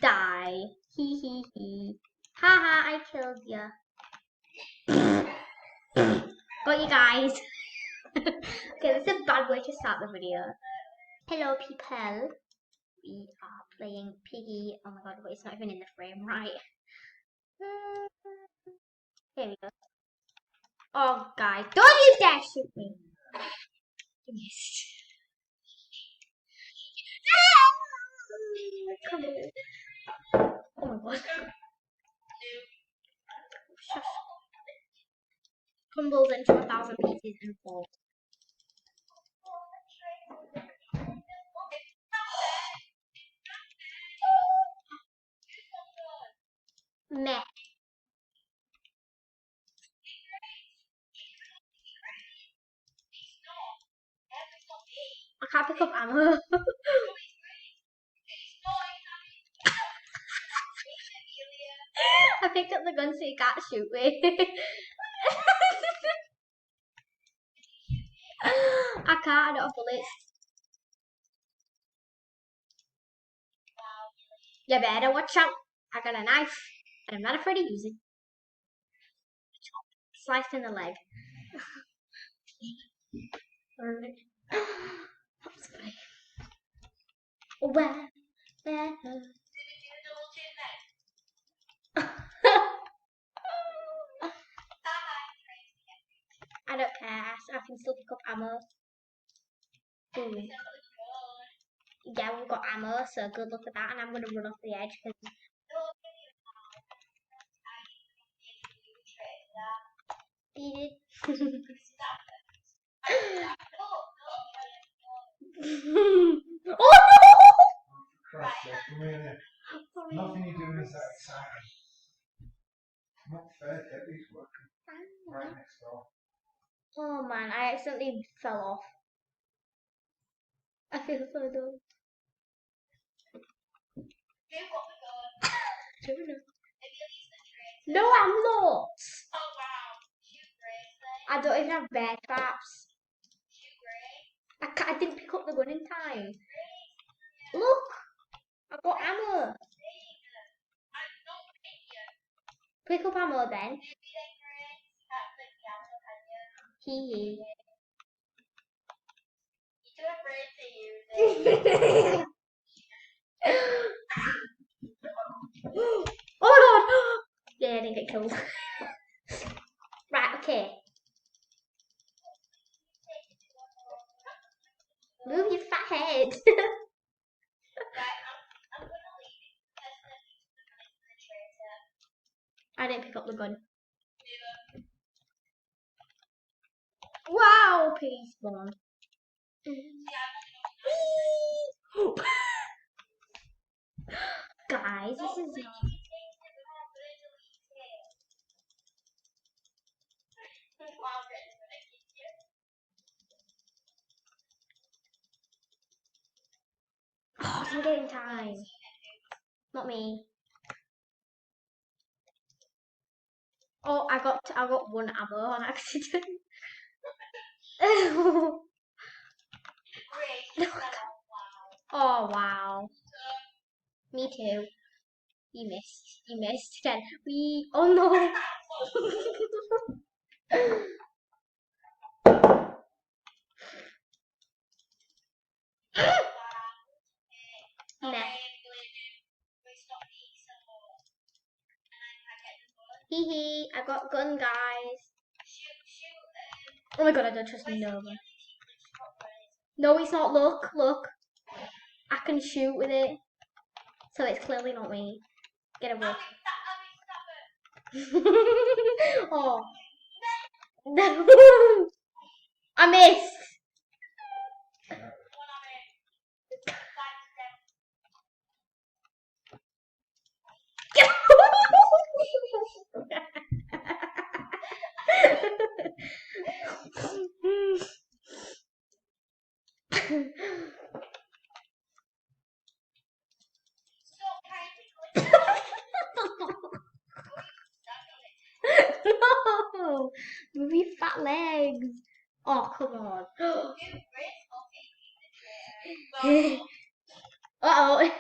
Die. Hee hee hee. Haha, I killed you. Got you guys. Okay, that's a bad way to start the video. Hello people. We are playing Piggy. Oh my god, wait, it's not even in the frame, right? Here we go. Oh guys, don't you dare shoot me. Yes. Come on. Oh my god. Shush. Crumbles into 1,000 pieces and falls. Meh. I can't pick up ammo. I picked up the gun so you can't shoot me. I can't, I don't have bullets. You better watch out. I got a knife and I'm not afraid to use it. Sliced in the leg. That's funny. Well, I don't care. I can still pick up ammo. Ooh. Yeah, we've got ammo, so good luck at that. And I'm gonna run off the edge because. Oh no! Nothing you're doing is that exciting. Not fair, Debbie's working right next door. Oh man, I accidentally fell off. I feel so dumb. No, I'm not. I don't even have bear traps. I didn't pick up the gun in time. Look, I got ammo. Pick up ammo then. Hee hee. Oh my god! Yeah, I didn't get killed. Right, okay. Move your fat head. I didn't pick up the gun. Wow, piggy spawn. Guys, this is not. Oh, I'm getting time. Not me. Oh, I got one ammo on accident. Oh wow. Me too. You missed. You missed again. Oh no. Nah. Hee hee, I got gun, guys. Oh my god, I don't trust Nova. No, it's not. Look, look. I can shoot with it. So it's clearly not me. Get away. Oh. I missed. No, move your fat legs. Oh, come on. Uh oh.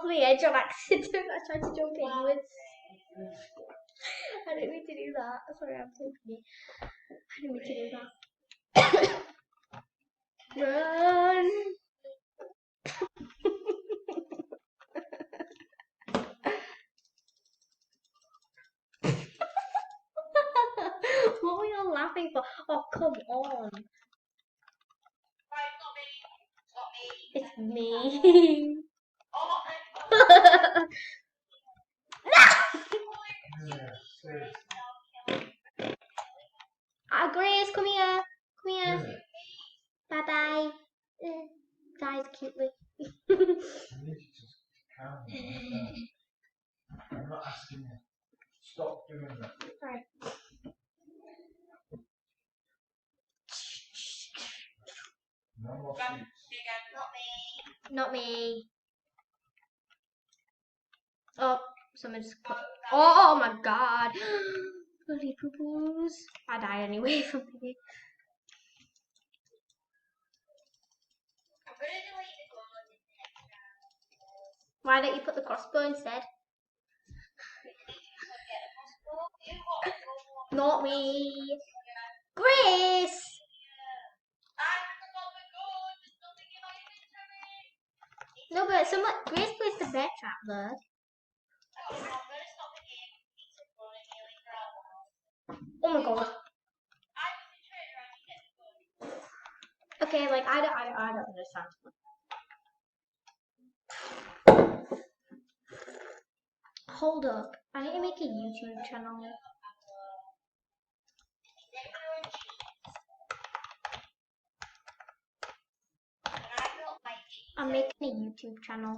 the edge on accident. I tried to jump inwards. I didn't mean to do that. Sorry, I'm so funny. I didn't mean to do that. Run! What were you laughing for? Oh, come on. It's me. Grace, come here. Come here. Bye bye. Dies cutely. I'm not asking you. Stop doing that. Right. No more sweets. Not me. Oh, someone just put. Oh my god. Bloody poo-poos. I die anyway from piggy. Why don't you put the crossbow instead? Not me. Grace! No, but someone. Grace placed the bear trap there. Oh my god. Okay, like I don't understand. Hold up. I need to make a YouTube channel. I'm making a YouTube channel.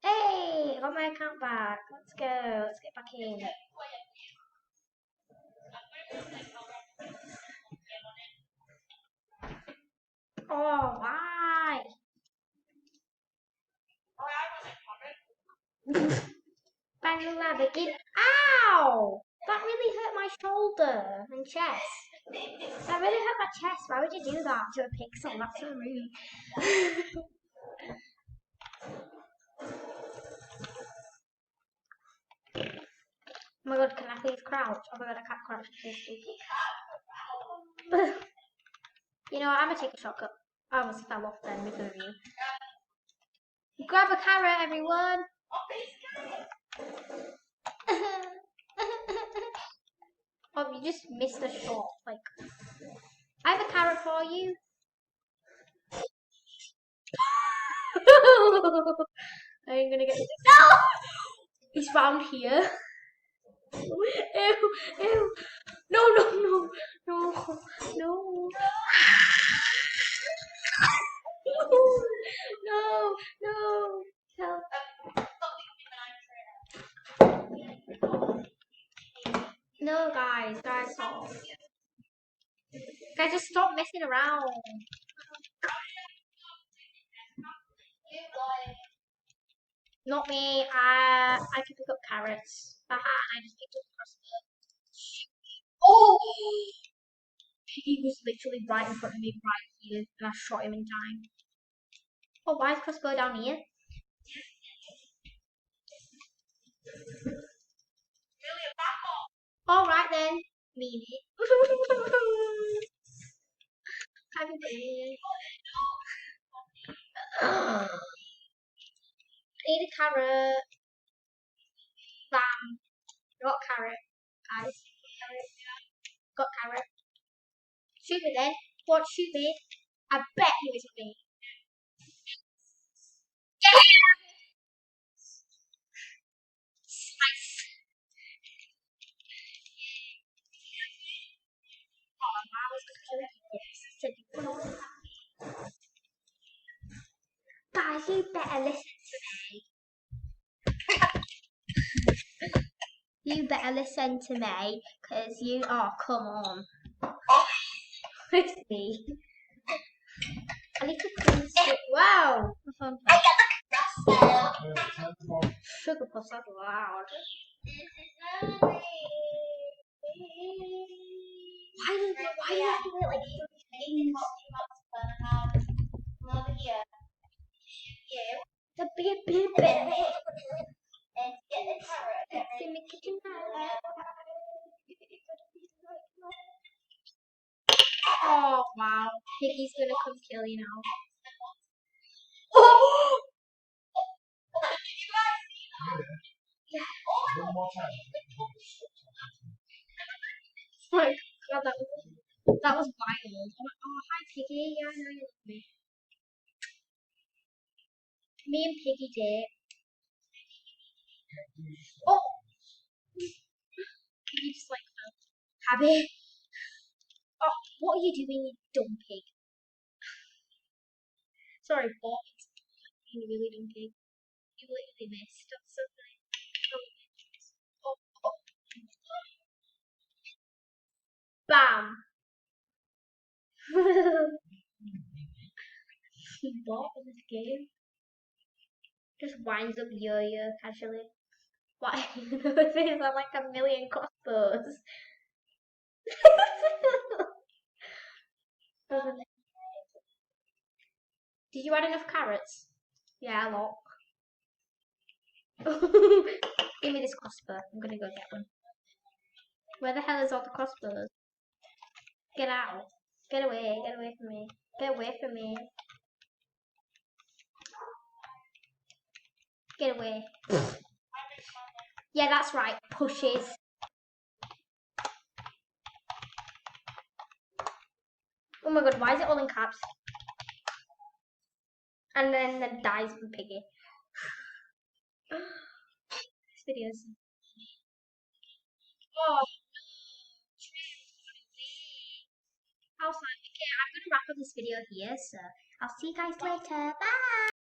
Hey, I got my account back. Let's go. Let's get back in. Oh, why? Bang the ladder. Ow! That really hurt my shoulder and chest. That really hurt my chest. Why would you do that to a pixel? That's so rude. Oh my god, can I please crouch? Oh my god, I can't crouch. You know what, I'm gonna take a shotgun. I almost fell off then because of you. Grab a carrot, everyone! Oh, you just missed a shot. Like, I have a carrot for you. I'm gonna get this. No! He's found here. Ew, ew. No, no, no, no, no. No, no. Help. No, guys, stop. Guys, just stop messing around. Not me. I can pick up carrots. Haha, I just picked up the crossbow. Oh! Piggy was literally right in front of me, right here, and I shot him in time. Oh, why is crossbow down here? Alright then. Mean it. Happy birthday. I need a carrot. Bam. Got carrot, guys. Got carrot. Shoot me then. What? Shoot me. I bet he was with me. Yeah! Slice. Oh, I was going to kill you. Guys, you better listen to me. You better listen to me, because you... Oh, come on. It's me. I need to clean this. Wow! I got the sugar puss, that's loud. Why do you have to do it like things? The big. It's in the kitchen. Oh wow, Piggy's gonna come kill you now. Oh! One more time. My God, that was wild. Oh, hi Piggy. Yeah, I know you love me. Me and Piggy did. Oh, Piggy just like habit. Oh, what are you doing, you dumb pig? Sorry, bot. You really dumb pig. You literally missed. That's so funny. Oh, oh. Bam. Bot in this game just winds up yo-yo casually. Why? There's like a million crossbows. Did you add enough carrots? Yeah, a lot. Give me this crossbow. I'm gonna go get one. Where the hell is all the crossbows? Get out. Get away. Get away from me. Get away from me. Get away. Yeah, that's right. Pushes. Oh my god, why is it all in caps? And then dies from Piggy. This video's. Oh no. Okay, I'm gonna wrap up this video here, so I'll see you guys later. Bye!